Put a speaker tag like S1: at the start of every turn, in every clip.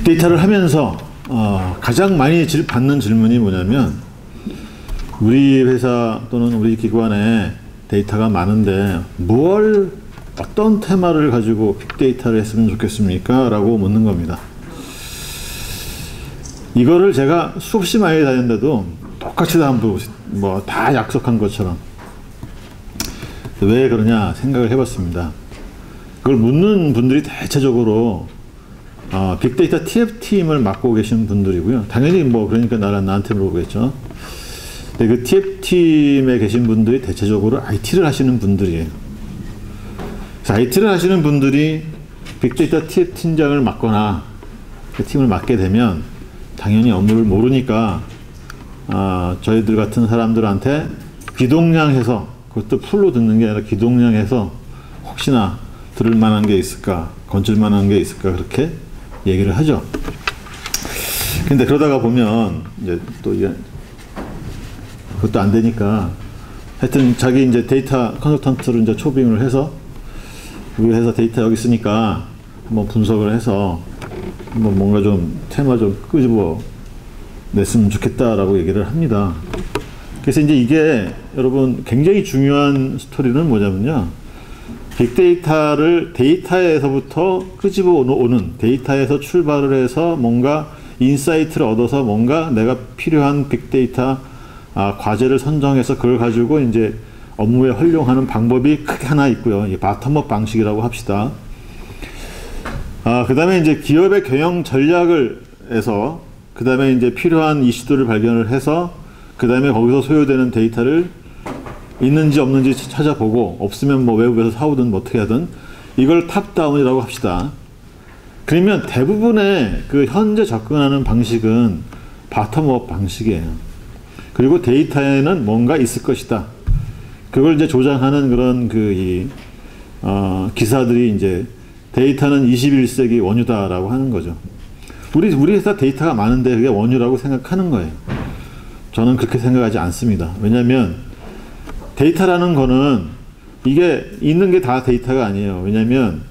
S1: 빅데이터를 하면서 가장 많이 받는 질문이 뭐냐면, 우리 회사 또는 우리 기관에 데이터가 많은데 어떤 테마를 가지고 빅데이터를 했으면 좋겠습니까? 라고 묻는 겁니다. 이거를 제가 수없이 많이 다녔는데도 똑같이 다 약속한 것처럼 왜 그러냐 생각을 해봤습니다. 그걸 묻는 분들이 대체적으로 빅데이터 TF팀을 맡고 계신 분들이고요. 당연히 그러니까 나한테 물어보겠죠. 근데 그 TF팀에 계신 분들이 대체적으로 IT를 하시는 분들이에요. 그래서 IT를 하시는 분들이 빅데이터 TF팀장을 맡거나 그 팀을 맡게 되면 당연히 업무를 모르니까 저희들 같은 사람들한테 귀동냥해서, 그것도 풀로 듣는 게 아니라 귀동냥해서 혹시나 들을 만한 게 있을까, 건질 만한 게 있을까, 그렇게 얘기를 하죠. 근데 그러다가 보면 이제 또 그것도 안 되니까 하여튼 자기 이제 데이터 컨설턴트를 이제 초빙을 해서, 우리 회사 데이터 여기 있으니까 한번 분석을 해서 한번 뭔가 좀 테마 좀 끄집어 냈으면 좋겠다라고 얘기를 합니다. 그래서 이제 이게 여러분 굉장히 중요한 스토리는 뭐냐면요, 빅데이터를 데이터에서부터 끄집어 오는, 데이터에서 출발을 해서 뭔가 인사이트를 얻어서 뭔가 내가 필요한 빅데이터 과제를 선정해서 그걸 가지고 이제 업무에 활용하는 방법이 크게 하나 있고요. 이 바텀업 방식이라고 합시다. 그 다음에 이제 기업의 경영 전략을 해서, 그 다음에 이제 필요한 이슈들을 발견을 해서, 그 다음에 거기서 소요되는 데이터를 있는지 없는지 찾아보고, 없으면 외부에서 사오든 어떻게 하든, 이걸 탑다운이라고 합시다. 그러면 대부분의 그 현재 접근하는 방식은 바텀업 방식이에요. 그리고 데이터에는 뭔가 있을 것이다. 그걸 이제 조장하는 그런 기사들이 이제 데이터는 21세기 원유다라고 하는 거죠. 우리 회사 데이터가 많은데 그게 원유라고 생각하는 거예요. 저는 그렇게 생각하지 않습니다. 왜냐하면 데이터라는 거는 이게 있는 게 다 데이터가 아니에요. 왜냐하면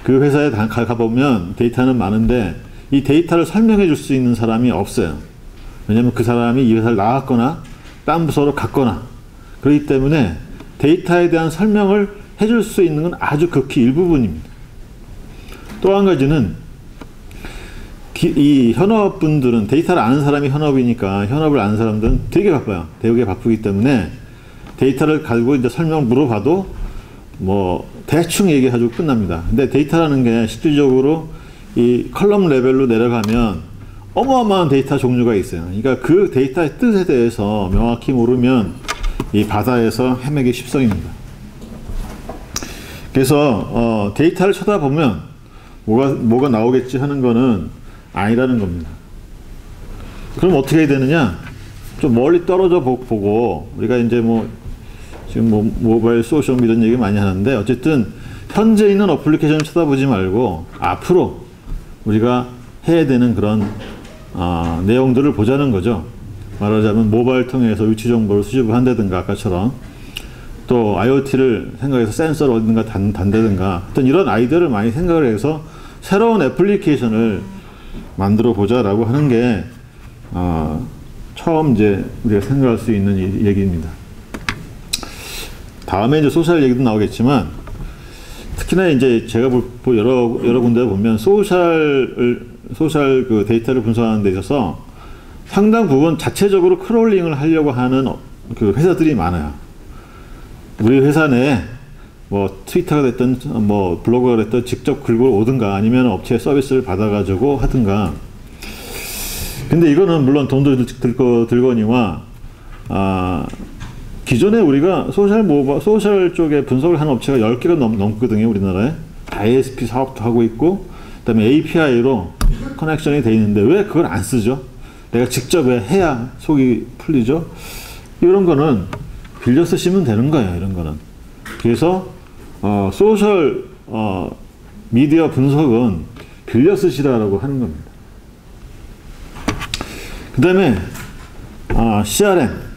S1: 그 회사에 가보면 데이터는 많은데 이 데이터를 설명해 줄 수 있는 사람이 없어요. 왜냐하면 그 사람이 이 회사를 나갔거나 딴 부서로 갔거나 그렇기 때문에 데이터에 대한 설명을 해줄 수 있는 건 아주 극히 일부분입니다. 또 한 가지는 이 현업분들은, 데이터를 아는 사람이 현업이니까 현업을 아는 사람들은 되게 바빠요. 되게 바쁘기 때문에 데이터를 가지고 이제 설명 물어봐도 대충 얘기해가지고 끝납니다. 근데 데이터라는 게 실질적으로 이 컬럼 레벨로 내려가면 어마어마한 데이터 종류가 있어요. 그러니까 그 데이터의 뜻에 대해서 명확히 모르면 이 바다에서 헤매기 십성입니다. 그래서 데이터를 쳐다보면 뭐가 나오겠지 하는 거는 아니라는 겁니다. 그럼 어떻게 해야 되느냐? 좀 멀리 떨어져 보고, 우리가 이제 지금 모바일 소셜 이런 얘기 많이 하는데, 어쨌든 현재 있는 어플리케이션을 쳐다보지 말고 앞으로 우리가 해야 되는 그런 내용들을 보자는 거죠. 말하자면 모바일 통해서 위치 정보를 수집을 한다든가, 아까처럼 또 IoT를 생각해서 센서를 어딘가 단다든가, 어떤 이런 아이디어를 많이 생각을 해서 새로운 애플리케이션을 만들어 보자라고 하는 게 처음 이제 우리가 생각할 수 있는 얘기입니다. 다음에 이제 소셜 얘기도 나오겠지만, 특히나 이제 제가 여러 군데 보면 소셜 그 데이터를 분석하는 데 있어서 상당 부분 자체적으로 크롤링을 하려고 하는 그 회사들이 많아요. 우리 회사 내에 트위터가 됐든 블로그가 됐든 직접 글을 오든가 아니면 업체 서비스를 받아가지고 하든가. 근데 이거는 물론 돈도 들거니와 기존에 우리가 소셜 쪽에 분석을 하는 업체가 10개가 넘거든요. 우리나라에. ISP 사업도 하고 있고, 그 다음에 API로 커넥션이 돼 있는데 왜 그걸 안 쓰죠? 내가 직접 해야 속이 풀리죠? 이런 거는 빌려 쓰시면 되는 거예요. 이런 거는. 그래서 소셜 미디어 분석은 빌려 쓰시라고 하는 겁니다. 그 다음에 CRM.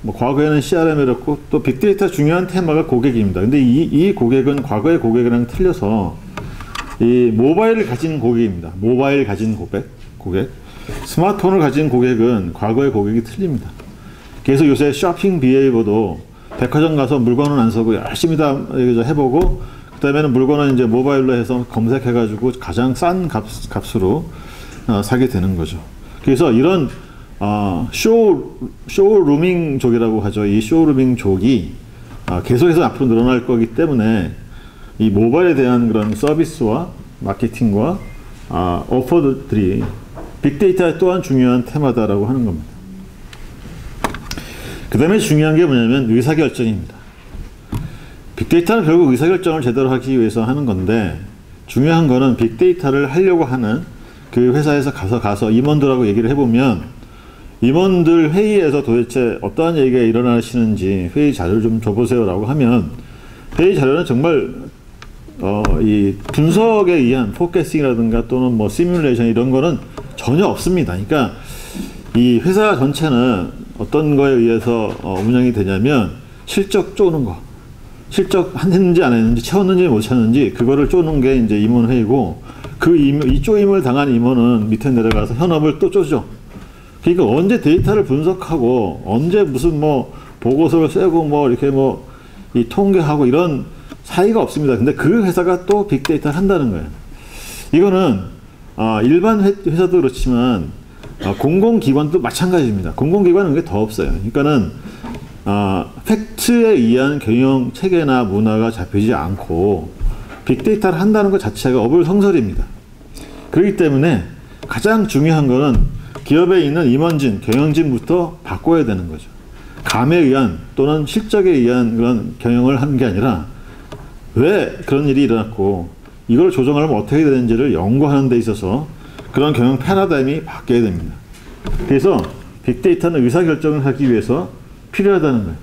S1: 과거에는 CRM이었고, 또 빅데이터 중요한 테마가 고객입니다. 근데 이 고객은 과거의 고객이랑 틀려서 이 모바일을 가진 고객입니다. 모바일 가진 고객. 스마트폰을 가진 고객은 과거의 고객이 틀립니다. 그래서 요새 쇼핑 비헤이버도 백화점 가서 물건은 안 사고 열심히 다 해보고 그 다음에는 물건은 이제 모바일로 해서 검색해가지고 가장 싼 값으로 사게 되는 거죠. 그래서 이런 쇼루밍족이라고 하죠. 이 쇼루밍족이 계속해서 앞으로 늘어날 거기 때문에 이 모바일에 대한 그런 서비스와 마케팅과 오퍼들이 빅데이터 또한 중요한 테마다라고 하는 겁니다. 그 다음에 중요한 게 뭐냐면 의사결정입니다. 빅데이터는 결국 의사결정을 제대로 하기 위해서 하는 건데 중요한 거는 빅데이터를 하려고 하는 그 회사에서 가서 임원들하고 얘기를 해보면 임원들 회의에서 도대체 어떠한 얘기가 일어나시는지 회의 자료를 좀 줘보세요 라고 하면 회의 자료는 정말 이 분석에 의한 포캐스팅이라든가 또는 뭐 시뮬레이션 이런 거는 전혀 없습니다. 그러니까 이 회사 전체는 어떤 거에 의해서 운영이 되냐면 실적 쪼는 거, 실적 했는지 안 했는지 채웠는지 못 채웠는지 그거를 쪼는 게 이제 임원회의고 이 쪼임을 당한 임원은 밑에 내려가서 현업을 또 쪼죠. 그러니까 언제 데이터를 분석하고 언제 무슨 뭐 보고서를 쓰고 뭐 이렇게 뭐 이 통계하고 이런 사이가 없습니다. 근데 그 회사가 또 빅데이터를 한다는 거예요. 이거는 일반 회사도 그렇지만 공공기관도 마찬가지입니다. 공공기관은 그게 더 없어요. 그러니까는 팩트에 의한 경영 체계나 문화가 잡히지 않고 빅데이터를 한다는 것 자체가 어불성설입니다. 그렇기 때문에 가장 중요한 거는 기업에 있는 임원진, 경영진부터 바꿔야 되는 거죠. 감에 의한 또는 실적에 의한 그런 경영을 하는 게 아니라 왜 그런 일이 일어났고 이걸 조정하려면 어떻게 되는지를 연구하는 데 있어서 그런 경영 패러다임이 바뀌어야 됩니다. 그래서 빅데이터는 의사결정을 하기 위해서 필요하다는 거예요.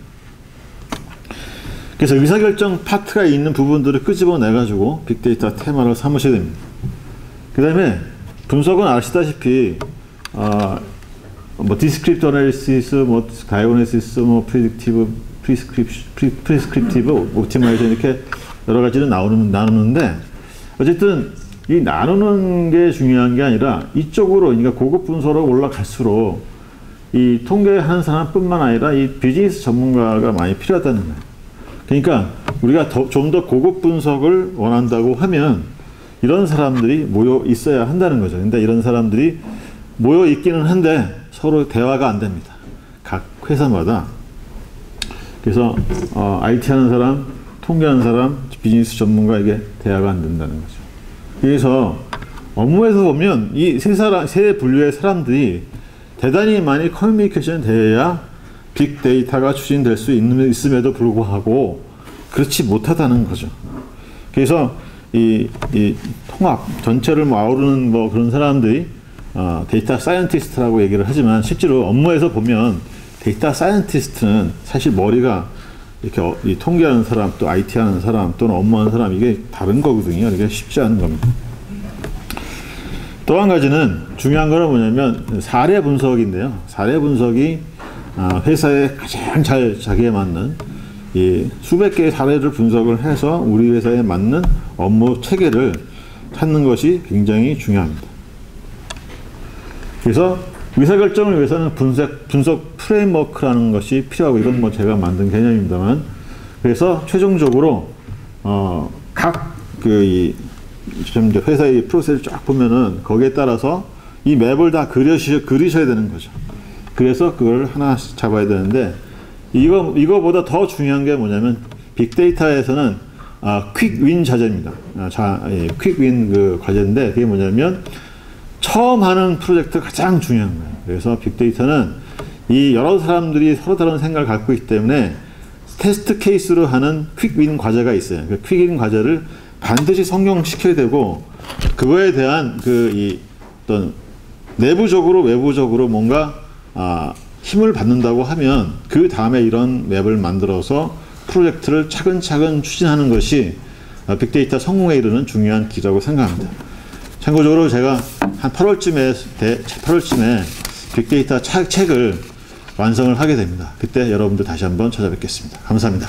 S1: 그래서 의사결정 파트가 있는 부분들을 끄집어내가지고 빅데이터 테마를 삼으셔야 됩니다. 그 다음에 분석은 아시다시피 뭐 디스크립트 어널리시스, 뭐 다이오네시스, 뭐 프리딕티브, 프리스크립티브, 옵티마이저 이렇게 여러 가지를 나누는데 어쨌든 이 나누는 게 중요한 게 아니라 이쪽으로 그러니까 고급 분석으로 올라갈수록 이 통계하는 사람뿐만 아니라 이 비즈니스 전문가가 많이 필요하다는 거예요. 그러니까 우리가 좀 더 고급 분석을 원한다고 하면 이런 사람들이 모여 있어야 한다는 거죠. 근데 이런 사람들이 모여 있기는 한데 서로 대화가 안 됩니다. 각 회사마다. 그래서 IT 하는 사람, 통계하는 사람, 비즈니스 전문가에게 대화가 안 된다는 거죠. 그래서 업무에서 보면 이 세 분류의 사람들이 대단히 많이 커뮤니케이션이 돼야 빅데이터가 추진될 수 있음에도 불구하고 그렇지 못하다는 거죠. 그래서 이 통합 전체를 뭐 아우르는 뭐 그런 사람들이 데이터 사이언티스트라고 얘기를 하지만 실제로 업무에서 보면 데이터 사이언티스트는 사실 머리가 이렇게 이 통계하는 사람 또 IT 하는 사람 또는 업무하는 사람 이게 다른 거거든요. 이게 쉽지 않은 겁니다. 또 한 가지는 중요한 거는 뭐냐면 사례 분석인데요. 사례 분석이 회사에 가장 잘 자기에 맞는 이 수백 개의 사례를 분석을 해서 우리 회사에 맞는 업무 체계를 찾는 것이 굉장히 중요합니다. 그래서 의사결정을 위해서는 분석 프레임워크라는 것이 필요하고 이건 뭐 제가 만든 개념입니다만 그래서 최종적으로 이 회사의 프로세스를 쫙 보면은 거기에 따라서 이 맵을 다 그리셔야 되는 거죠. 그래서 그걸 하나씩 잡아야 되는데 이거보다 더 중요한 게 뭐냐면 빅데이터에서는 퀵윈 자재입니다. 퀵윈 그 과제인데 그게 뭐냐면 처음 하는 프로젝트가 가장 중요한 거예요. 그래서 빅데이터는 이 여러 사람들이 서로 다른 생각을 갖고 있기 때문에 테스트 케이스로 하는 퀵윈 과제가 있어요. 그 퀵윈 과제를 반드시 성공시켜야 되고 그거에 대한 어떤 내부적으로 외부적으로 뭔가 힘을 받는다고 하면 그 다음에 이런 맵을 만들어서 프로젝트를 차근차근 추진하는 것이 빅데이터 성공에 이르는 중요한 길이라고 생각합니다. 참고적으로 제가 한 8월쯤에 빅데이터 책을 완성을 하게 됩니다. 그때 여러분들 다시 한번 찾아뵙겠습니다. 감사합니다.